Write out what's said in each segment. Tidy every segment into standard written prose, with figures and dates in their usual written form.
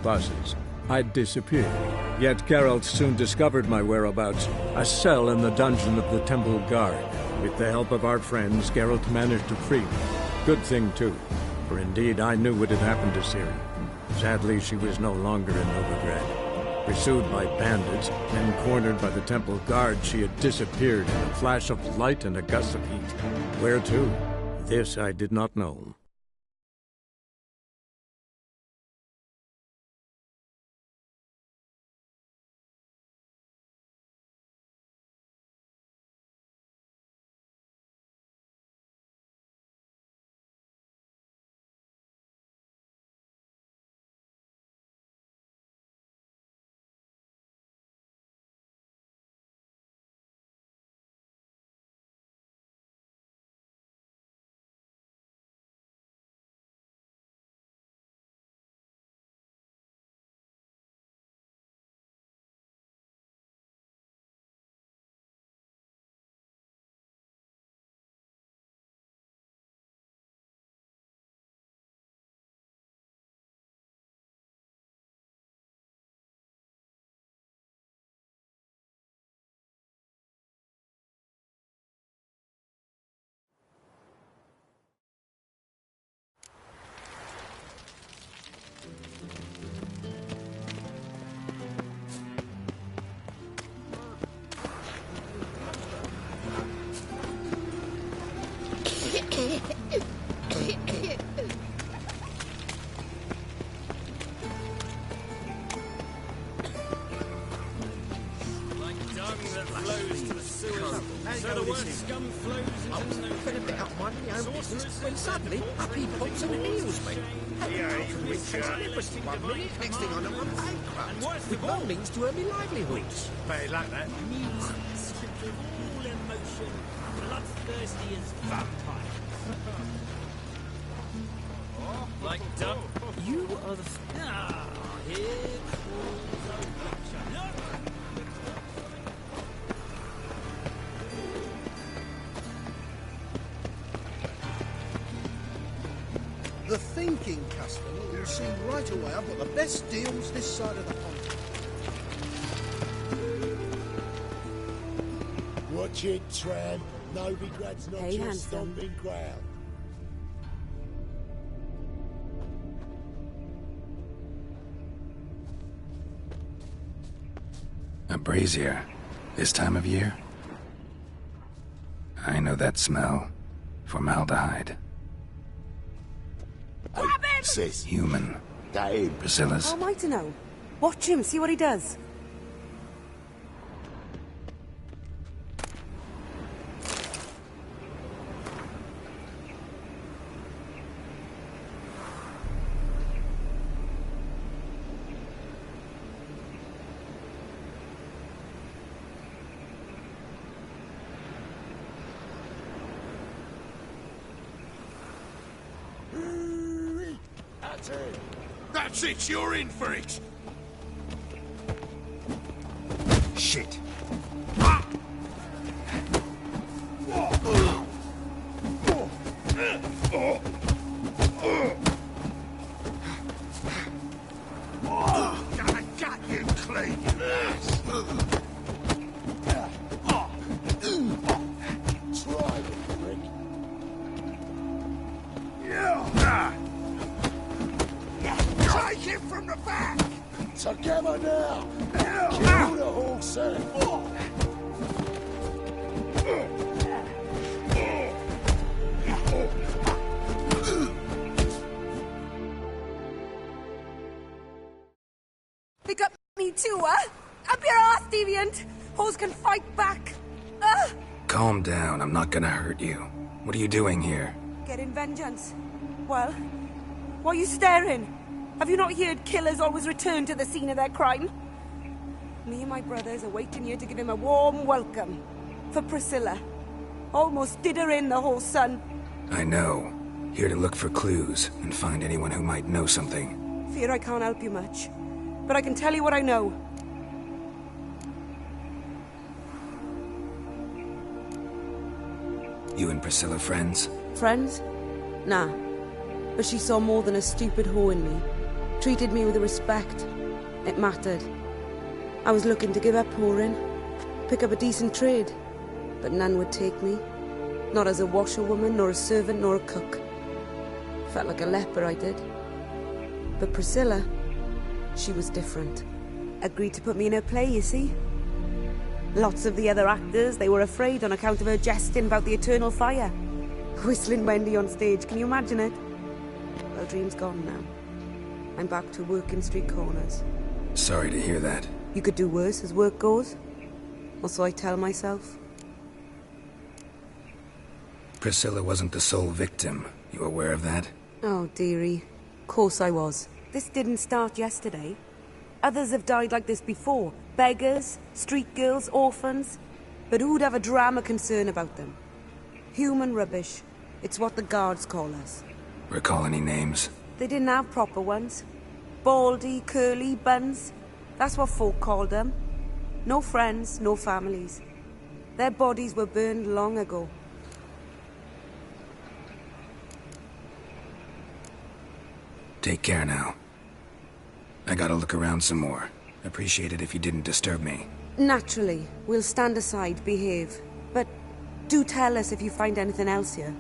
buses. I'd disappeared. Yet Geralt soon discovered my whereabouts, a cell in the dungeon of the Temple Guard. With the help of our friends, Geralt managed to free me. Good thing, too, for indeed I knew what had happened to Ciri. Sadly, she was no longer in Novigrad. Pursued by bandits, then cornered by the Temple Guard, she had disappeared in a flash of light and a gust of heat. Where to? This I did not know. When suddenly, up he pops and heals me. Next thing I know, I'm bankrupt. With no means to earn me livelihood. Better like that. Stripped of all emotion, bloodthirsty as vampire. Like duck. You are the... Ah, here comes a picture. Look! The thinking customer will see right away I've got the best deals this side of the pond. Watch it, tramp. Novigrad's not Hey, your handsome. stomping ground. A brazier. This time of year? I know that smell. Formaldehyde. Grab him! Sis, Human. that him. Priscilla's. How am I to know? Watch him, see what he does. That's it, you're in for it! Shit. Gotta gut you clean, you ass! Try it, prick. Take him from the back! Together now! Kill the whole set! They got me too, huh? Up your ass, deviant! Hoes can fight back! Calm down, I'm not gonna hurt you. What are you doing here? Getting vengeance. Well, why are you staring? Have you not heard killers always return to the scene of their crime? Me and my brothers are waiting here to give him a warm welcome. For Priscilla. Almost did her in, the whole son. I know. Here to look for clues and find anyone who might know something. Fear I can't help you much. But I can tell you what I know. You and Priscilla friends? Friends? Nah. But she saw more than a stupid whore in me. treated me with respect. It mattered. I was looking to give up pouring, pick up a decent trade, but none would take me. Not as a washerwoman, nor a servant, nor a cook. Felt like a leper, I did. But Priscilla, she was different. Agreed to put me in her play, you see. Lots of the other actors, they were afraid on account of her jesting about the eternal fire. Whistling Wendy on stage, can you imagine it? Well, dream's gone now. I'm back to working street corners. Sorry to hear that. You could do worse as work goes. Or so I tell myself. Priscilla wasn't the sole victim. You aware of that? Oh, dearie. Course I was. This didn't start yesterday. Others have died like this before. Beggars, street girls, orphans. But who'd have a drama concern about them? Human rubbish. It's what the guards call us. Recall any names? They didn't have proper ones. Baldy, curly, buns. That's what folk called them. No friends, no families. Their bodies were burned long ago. Take care now. I gotta look around some more. Appreciate it if you didn't disturb me. Naturally. We'll stand aside, behave. But do tell us if you find anything else here.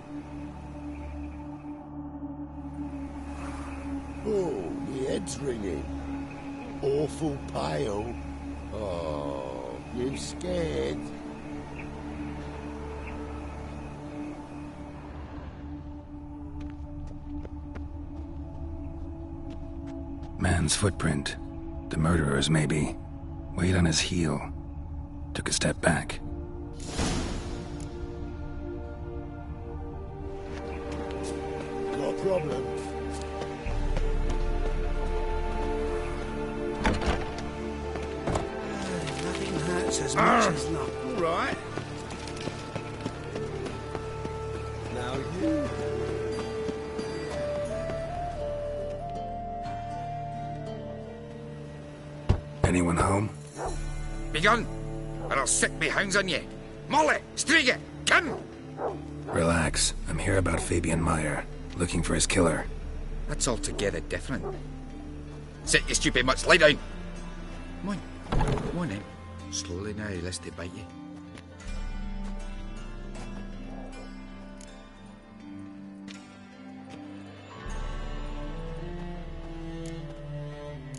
Oh, my head's ringing. Awful pale. Oh, you scared? Man's footprint. The murderer's, maybe. Weight on his heel. Took a step back. Got a problem? Nothing hurts as much as love. All right. Now you. Anyone home? Begone, or I'll set me hounds on you. Molly, Striga, come! Relax. I'm here about Fabian Meyer. Looking for his killer. That's altogether different. Sit, you stupid mutts, lie down. Come on then. Slowly now, lest it bite you.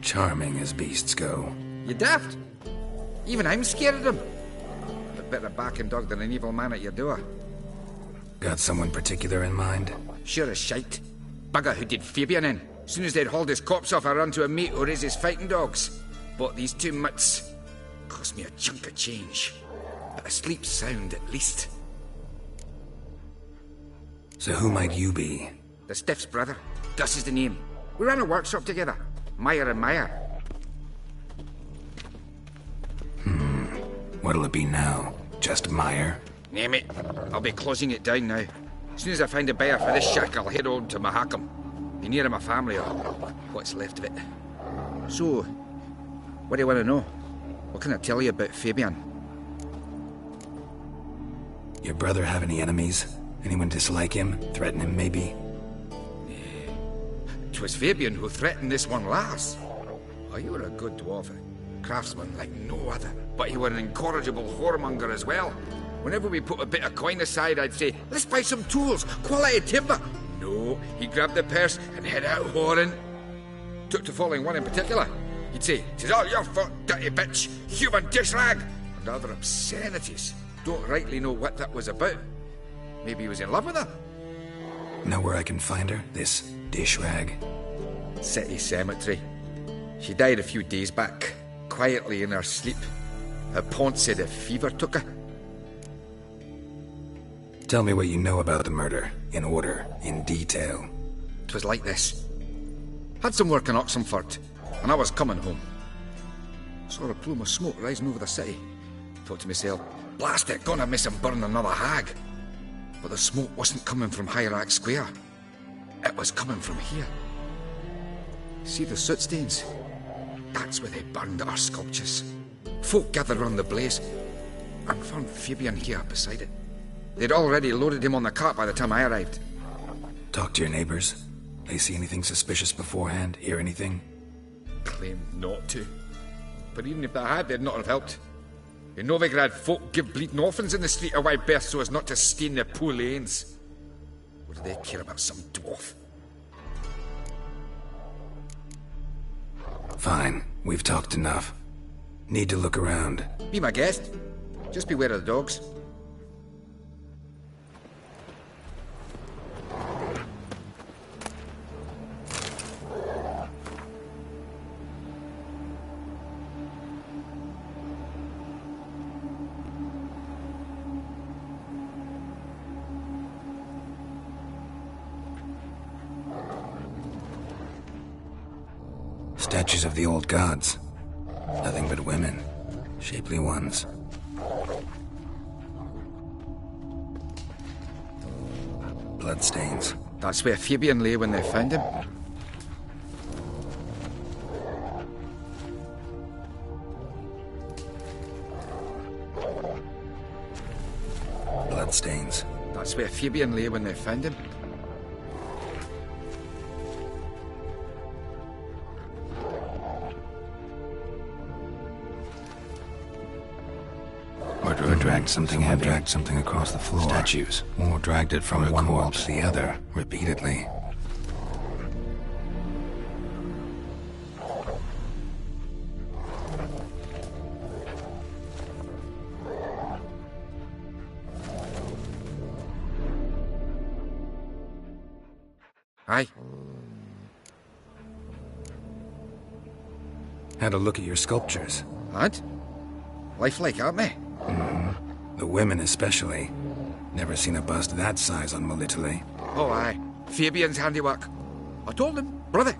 Charming as beasts go. You daft? Even I'm scared of them. A better backing dog than an evil man at your door. Got someone particular in mind? Sure as shite. Bugger who did Fabian in. Soon as they'd hauled his corpse off, I run to a mate who raises fighting dogs. Bought these two mutts. Cost me a chunk of change. But I sleep sound at least. So who might you be? The Stiff's brother. Gus is the name. We ran a workshop together. Meyer and Meyer. What'll it be now? Just Meyer? Name it. I'll be closing it down now. As soon as I find a buyer for this shack, I'll head on to Mahakam. Be near my family, or what's left of it. So, what do you want to know? What can I tell you about Fabian? Your brother have any enemies? Anyone dislike him? Threaten him, maybe? 'Twas Fabian who threatened this one last. Oh, you were a good dwarf. Craftsman like no other. But he were an incorrigible whoremonger as well. Whenever we put a bit of coin aside, I'd say, let's buy some tools, quality timber. No, he grabbed the purse and head out whoring. Took to following one in particular. He'd say, "'Tis all your fault, dirty bitch, human dish rag," and other obscenities. Don't rightly know what that was about. Maybe he was in love with her. Know where I can find her? This dish rag? City cemetery. She died a few days back, quietly in her sleep. Her pont said a fever took her. Tell me what you know about the murder, in order, in detail. 'Twas like this. Had some work in Oxenford, and I was coming home. Saw a plume of smoke rising over the city. Thought to myself, blast it, gonna miss him burn another hag. But the smoke wasn't coming from Hierarch Square. It was coming from here. See the soot stains? That's where they burned our sculptures. Folk gathered round the blaze, and found Fabian here beside it. They'd already loaded him on the cart by the time I arrived. Talk to your neighbors. They see anything suspicious beforehand? Hear anything? claimed not to. But even if they had, they'd not have helped. In Novigrad, folk give bleeding orphans in the street a wide berth so as not to stain their poor lanes. What do they care about some dwarf? Fine, we've talked enough. Need to look around. Be my guest. Just beware of the dogs. Statues of the old gods. Nothing but women. Shapely ones. Bloodstains. That's where Fabian lay when they found him. Bloodstains. That's where Fabian lay when they found him. Murderer dragged something heavy. Dragged something across the floor. Statues. Or dragged it from one wall to the other, repeatedly. Aye. Had a look at your sculptures. And? Lifelike, aren't they? The women especially. Never seen a bust that size on Melitele. Oh, aye. Fabian's handiwork. I told him, brother,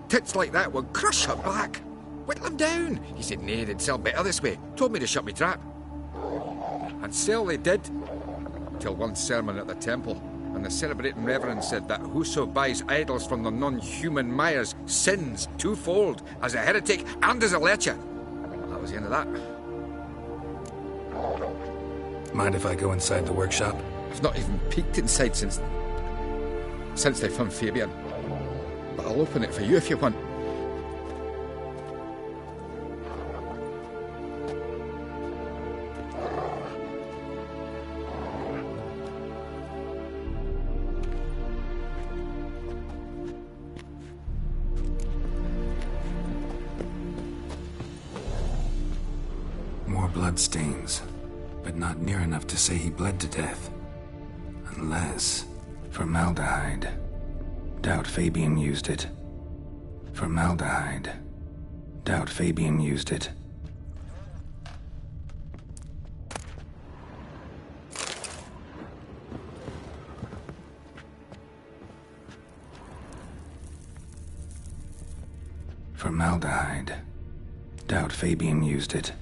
tits like that would crush her back. Whittle him down. He said, nay, they'd sell better this way. Told me to shut me trap. And sell they did. Till one sermon at the temple. And the celebrating reverend said that whoso buys idols from the non-human Myers sins twofold, as a heretic and as a lecher. That was the end of that. Mind if I go inside the workshop? I've not even peeked inside since they found Fabian. But I'll open it for you if you want. More bloodstains. But not near enough to say he bled to death. Unless... formaldehyde. Doubt Fabian used it. Formaldehyde. Doubt Fabian used it. Formaldehyde. Doubt Fabian used it.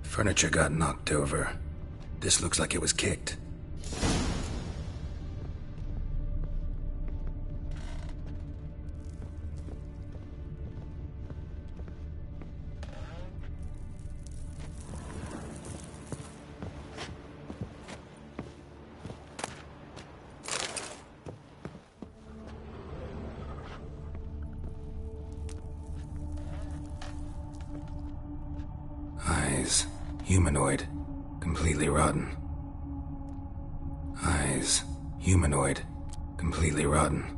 Furniture got knocked over. This looks like it was kicked. Eyes. Humanoid. Completely rotten. Eyes. Humanoid. Completely rotten.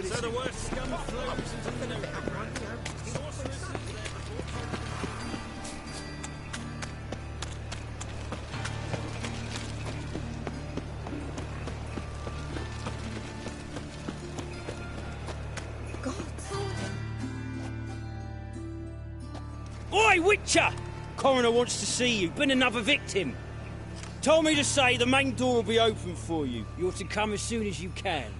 So the word scum flows into the no. Oi, Witcher! Coroner wants to see you. Been another victim. Told me to say the main door will be open for you. You're to come as soon as you can.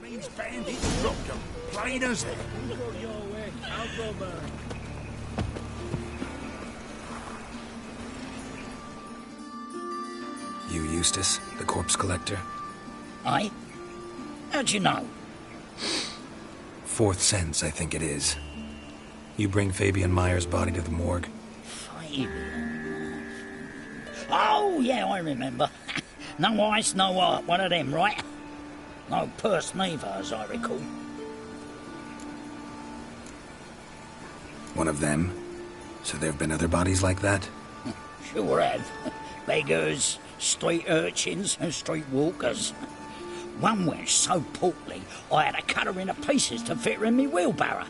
Means bandits dropped them. Plain as hell. You go your way, I'll go mine. You Eustace, the corpse collector? Aye? How'd you know? Fourth sense, I think it is. You bring Fabian Meyer's body to the morgue? Fabian? Oh, yeah, I remember. No ice, no art, one of them, right? No purse neither, as I recall. One of them? So there have been other bodies like that? Sure have. Beggars, street urchins and street walkers. One went so portly, I had to cut her into pieces to fit her in me wheelbarrow.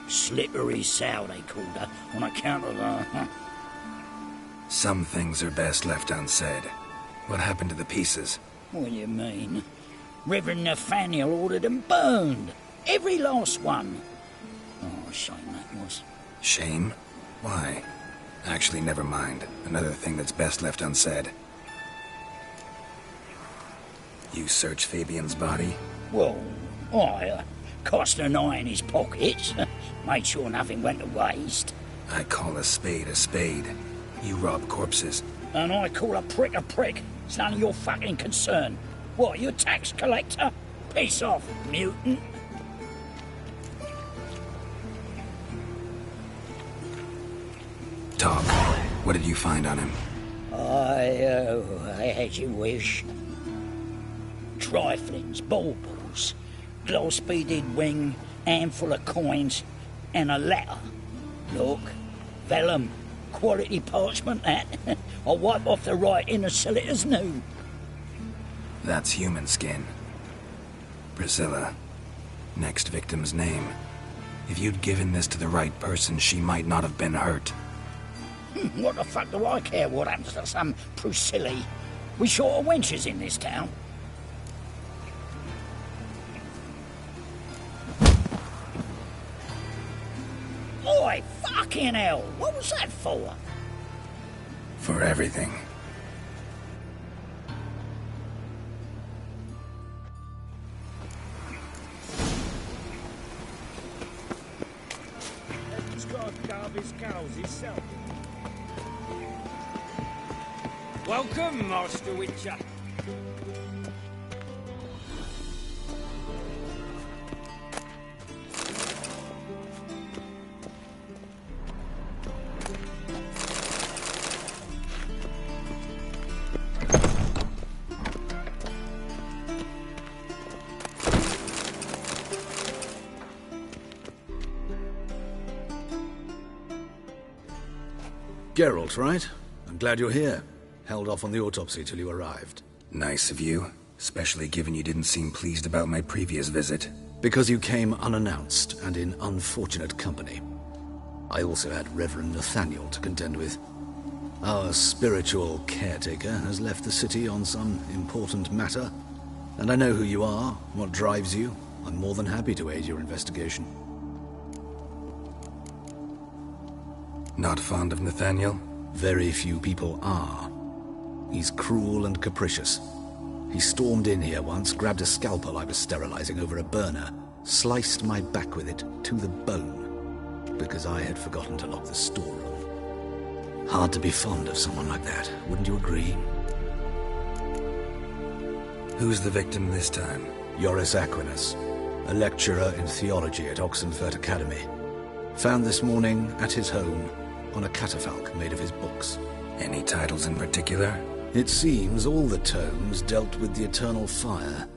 Slippery sow, they called her, on account of her. Some things are best left unsaid. What happened to the pieces? What do you mean? Reverend Nathaniel ordered them burned. Every last one. Oh, shame that was. Shame? Why? Actually, never mind. Another thing that's best left unsaid. You searched Fabian's body? Well, I cast an eye in his pockets. Made sure nothing went to waste. I call a spade a spade. You rob corpses. And I call a prick a prick. It's none of your fucking concern. What, you a tax collector? Piss off, mutant. Talk. What did you find on him? I had you wish. Triflings, baubles, gloss-beaded ring, handful of coins, and a letter. Look, vellum, quality parchment, that. I'll wipe off the writing and sell it as new. That's human skin. Priscilla. Next victim's name. If you'd given this to the right person, she might not have been hurt. What the fuck do I care what happens to some Priscilla? We short of wenches in this town. Oi, fucking hell! What was that for? For everything. He's got to carve his cows himself. Welcome, Master Witcher. Geralt, right? I'm glad you're here. Held off on the autopsy till you arrived. Nice of you, especially given you didn't seem pleased about my previous visit. Because you came unannounced and in unfortunate company. I also had Reverend Nathaniel to contend with. Our spiritual caretaker has left the city on some important matter, and I know who you are, what drives you. I'm more than happy to aid your investigation. Not fond of Nathaniel? Very few people are. He's cruel and capricious. He stormed in here once, grabbed a scalpel I was sterilizing over a burner, sliced my back with it to the bone, because I had forgotten to lock the storeroom. Hard to be fond of someone like that, wouldn't you agree? Who's the victim this time? Joris Aquinas, a lecturer in theology at Oxenfurt Academy. Found this morning at his home on a catafalque made of his books. Any titles in particular? It seems all the tomes dealt with the eternal fire.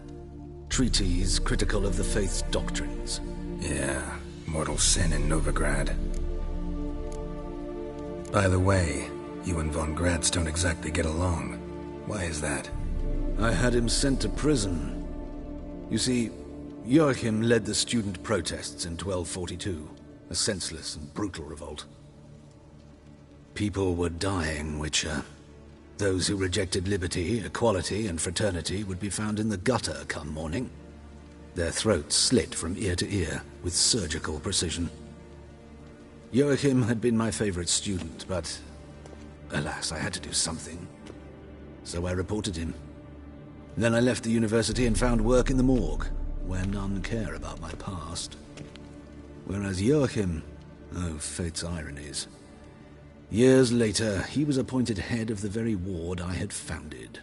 Treatises critical of the faith's doctrines. Yeah, mortal sin in Novigrad. By the way, you and von Gratz don't exactly get along. Why is that? I had him sent to prison. You see, Joachim led the student protests in 1242, a senseless and brutal revolt. People were dying, Witcher. Those who rejected liberty, equality, and fraternity would be found in the gutter come morning. Their throats slit from ear to ear with surgical precision. Joachim had been my favorite student, but alas, I had to do something. So I reported him. Then I left the university and found work in the morgue. where none care about my past. Whereas Joachim, oh, fate's ironies. Years later, he was appointed head of the very ward I had founded.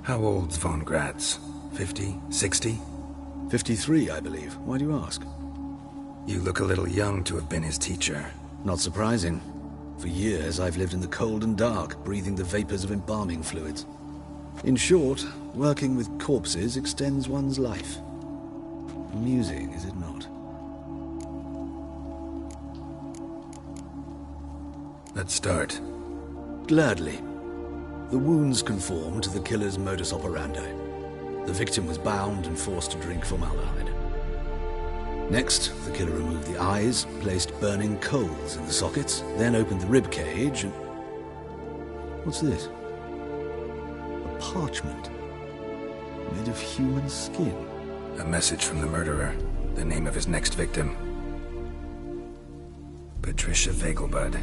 How old's von Gratz? 50? 60? 53, I believe. Why do you ask? You look a little young to have been his teacher. Not surprising. For years, I've lived in the cold and dark, breathing the vapors of embalming fluids. In short, working with corpses extends one's life. Amusing, is it not? Let's start. Gladly. The wounds conform to the killer's modus operandi. The victim was bound and forced to drink formaldehyde. Next, the killer removed the eyes, placed burning coals in the sockets, then opened the rib cage and... What's this? A parchment. Made of human skin. A message from the murderer. The name of his next victim. Patricia Vegelbud.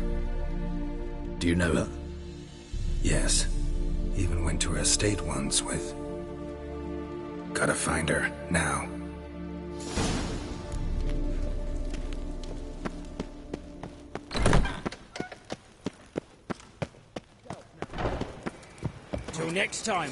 Do you know her? Yes. Even went to her estate once with... Gotta find her, now. Till next time.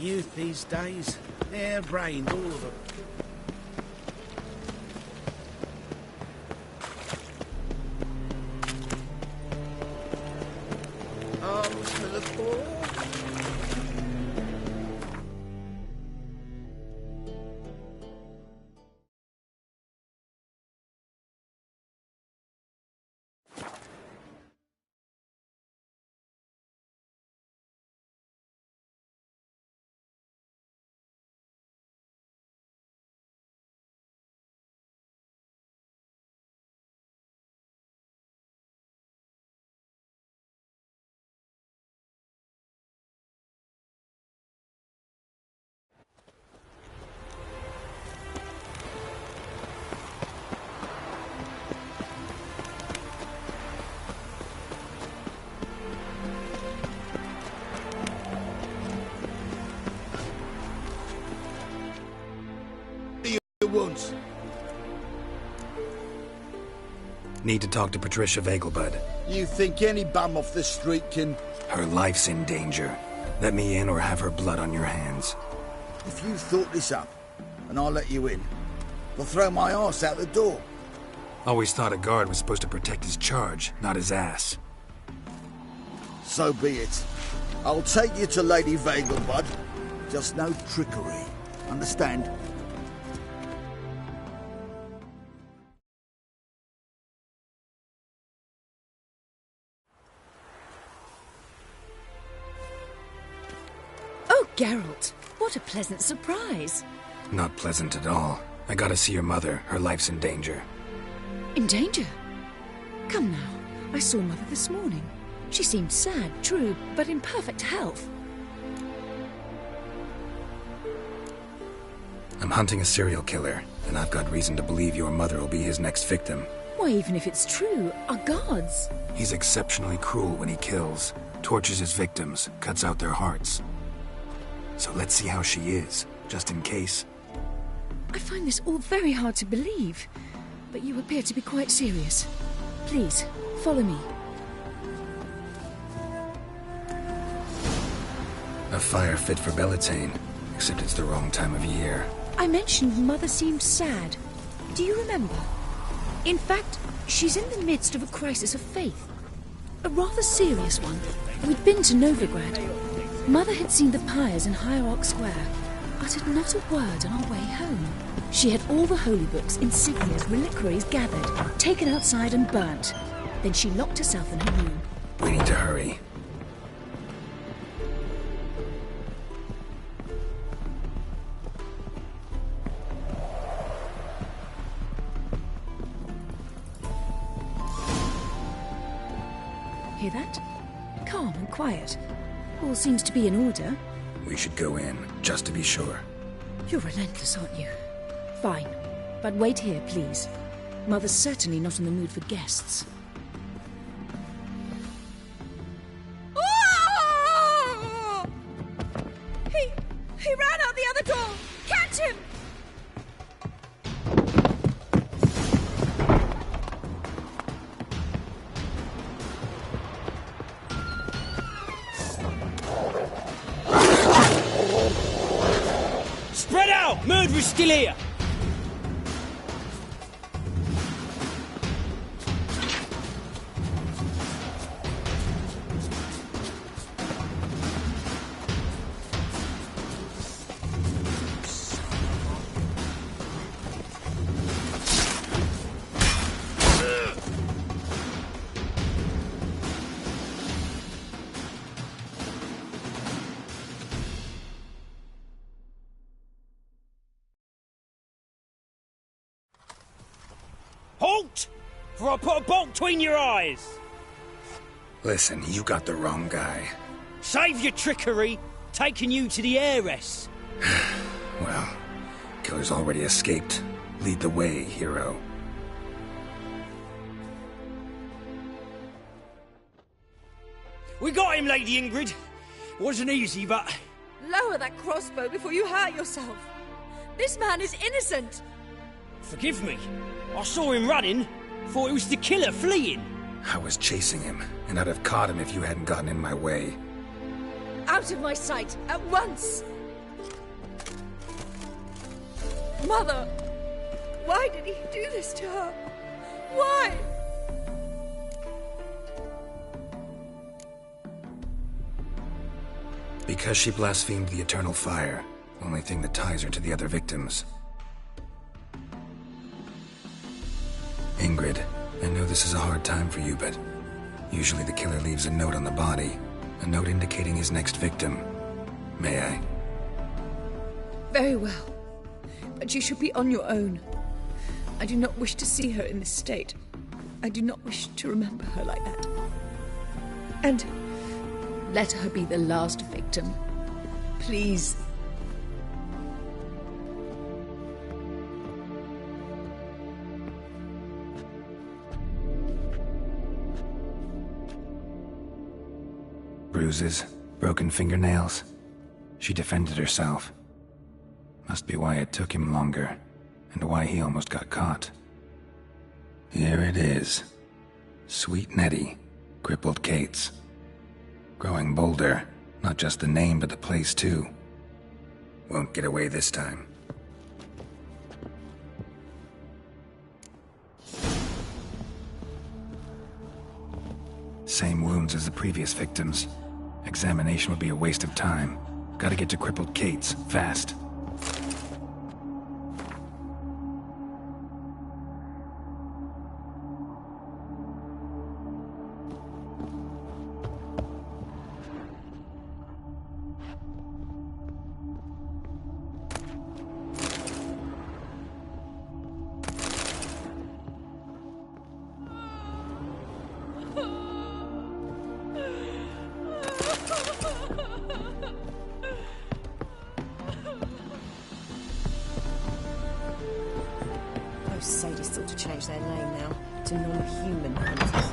Youth these days. Hair-brained, all of them. Arms for the poor. Wounds. Need to talk to Patricia Vegelbud. You think any bum off the street can... Her life's in danger. Let me in or have her blood on your hands. If you thought this up, and I'll let you in, I'll throw my arse out the door. Always thought a guard was supposed to protect his charge, not his ass. So be it. I'll take you to Lady Vegelbud. Just no trickery. Understand? Oh, Geralt, what a pleasant surprise. Not pleasant at all. I gotta see your mother. Her life's in danger. In danger? Come now, I saw Mother this morning. She seemed sad, true, but in perfect health. I'm hunting a serial killer, and I've got reason to believe your mother will be his next victim. Why, even if it's true, our gods. He's exceptionally cruel when he kills, tortures his victims, cuts out their hearts. So let's see how she is, just in case. I find this all very hard to believe, but you appear to be quite serious. Please, follow me. A fire fit for Bellatane, except it's the wrong time of year. I mentioned Mother seemed sad. Do you remember? In fact, she's in the midst of a crisis of faith. A rather serious one. We'd been to Novigrad. Mother had seen the pyres in Hierarch Square, uttered not a word on our way home. She had all the holy books, insignias, reliquaries gathered, taken outside and burnt. Then she locked herself in her room. We need to hurry. Hear that? Calm and quiet. All seems to be in order. We should go in, just to be sure. You're relentless, aren't you? Fine. But wait here, please. Mother's certainly not in the mood for guests. Oh! He ran out the other door! Catch him! Spread out! Murderer's still here! Halt! For I'll put a bolt between your eyes! Listen, you got the wrong guy. Save your trickery, taking you to the heiress. Well, killer's already escaped. Lead the way, hero. We got him, Lady Ingrid. Wasn't easy, but... Lower that crossbow before you hurt yourself. This man is innocent. Forgive me. I saw him running. Thought it was the killer fleeing. I was chasing him, and I'd have caught him if you hadn't gotten in my way. Out of my sight, at once! Mother! Why did he do this to her? Why? Because she blasphemed the eternal fire. Only thing that ties her to the other victims. Ingrid, I know this is a hard time for you, but usually the killer leaves a note on the body. A note indicating his next victim. May I? Very well. But you should be on your own. I do not wish to see her in this state. I do not wish to remember her like that. And let her be the last victim. Please. Bruises, broken fingernails. She defended herself. Must be why it took him longer, and why he almost got caught. Here it is. Sweet Nettie, crippled Kate's. Growing bolder, not just the name but the place too. Won't get away this time. Same wounds as the previous victims. Examination would be a waste of time. Gotta get to crippled Kate's, fast. Those sadists ought to change their name now to non-human hunters.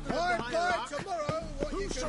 Find tomorrow what you can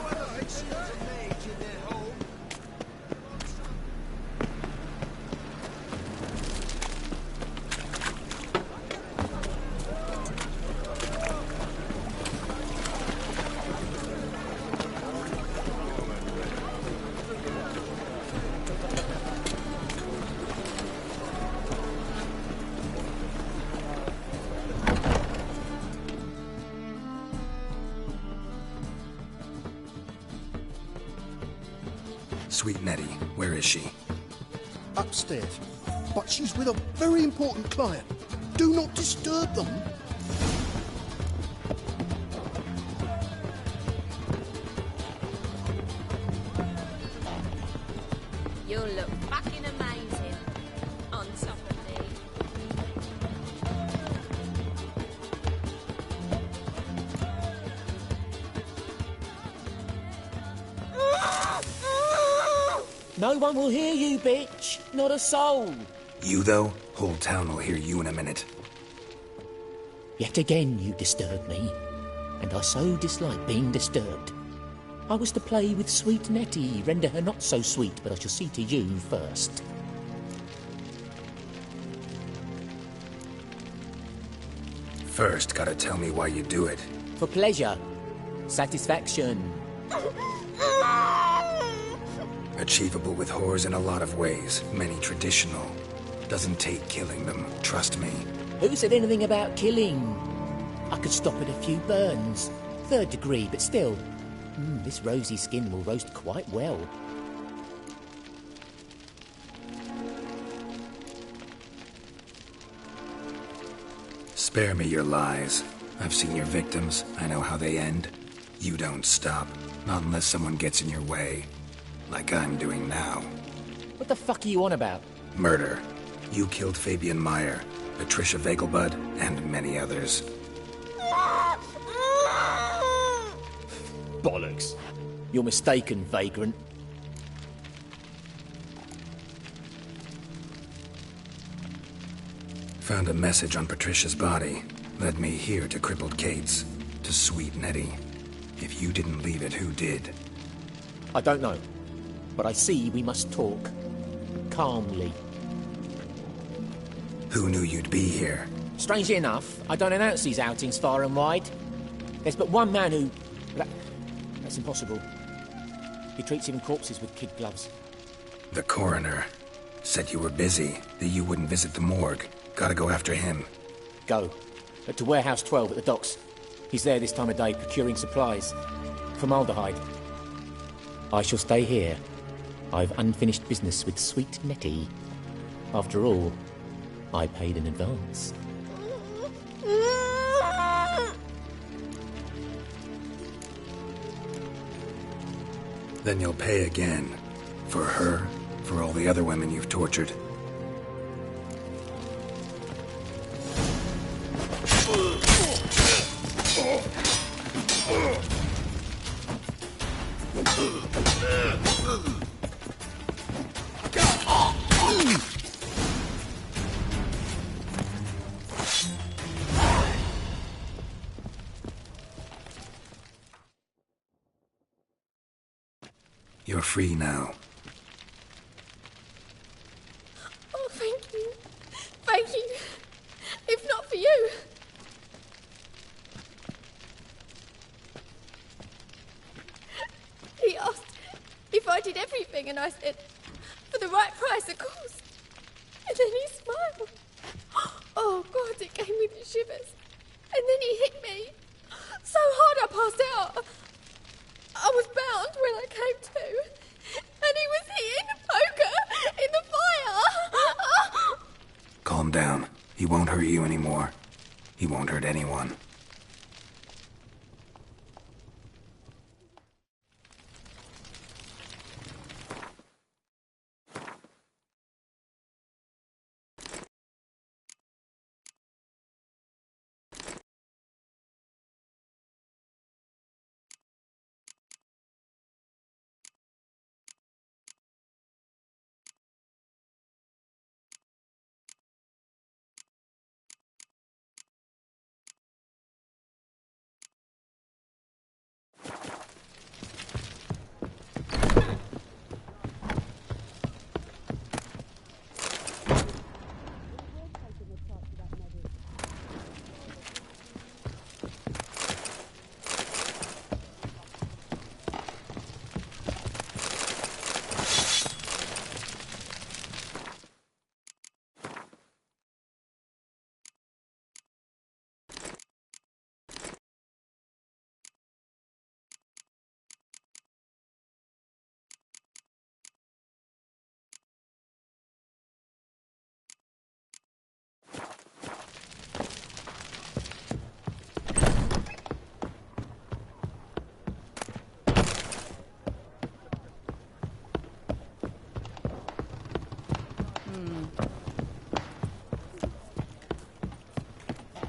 Sweet Nettie, where is she? Upstairs. But she's with a very important client. Do not disturb them. You'll look fucking amazing on top of me. No one will hear you, bitch. Not a soul. You, though? Whole town will hear you in a minute. Yet again you disturb me, and I so dislike being disturbed. I was to play with sweet Nettie, render her not so sweet, but I shall see to you first. First, gotta tell me why you do it. For pleasure. Satisfaction. Achievable with whores in a lot of ways, many traditional. Doesn't take killing them, trust me. Who said anything about killing? I could stop at a few burns. 3rd degree, but still. This rosy skin will roast quite well. Spare me your lies. I've seen your victims. I know how they end. You don't stop. Not unless someone gets in your way. Like I'm doing now. What the fuck are you on about? Murder. You killed Fabian Meyer, Patricia Vegelbud, and many others. Bollocks. You're mistaken, vagrant. Found a message on Patricia's body. Led me here to crippled Kate's. To sweet Nettie. If you didn't leave it, who did? I don't know. But I see we must talk. Calmly. Who knew you'd be here? Strangely enough, I don't announce these outings far and wide. There's but one man who... That's impossible. He treats even corpses with kid gloves. The coroner. Said you were busy, that you wouldn't visit the morgue. Gotta go after him. Go. To Warehouse 12 at the docks. He's there this time of day procuring supplies. Formaldehyde. I shall stay here. I've unfinished business with sweet Nettie. After all, I paid in advance. Then you'll pay again. For her, for all the other women you've tortured. You're free now. Oh, thank you. Thank you. If not for you. He asked if I did everything, and I said, for the right price, of course. And then he smiled. Oh, God, it gave me the shivers. And then he hit me so hard I passed out. I was bound when I came to, and he was hitting the poker in the fire. Calm down. He won't hurt you anymore. He won't hurt anyone.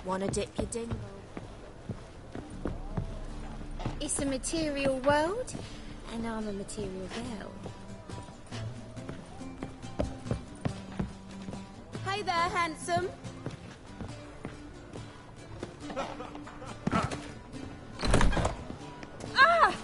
Wanna dip your dingle? It's a material world, and I'm a material girl. Hey there, handsome. Ah!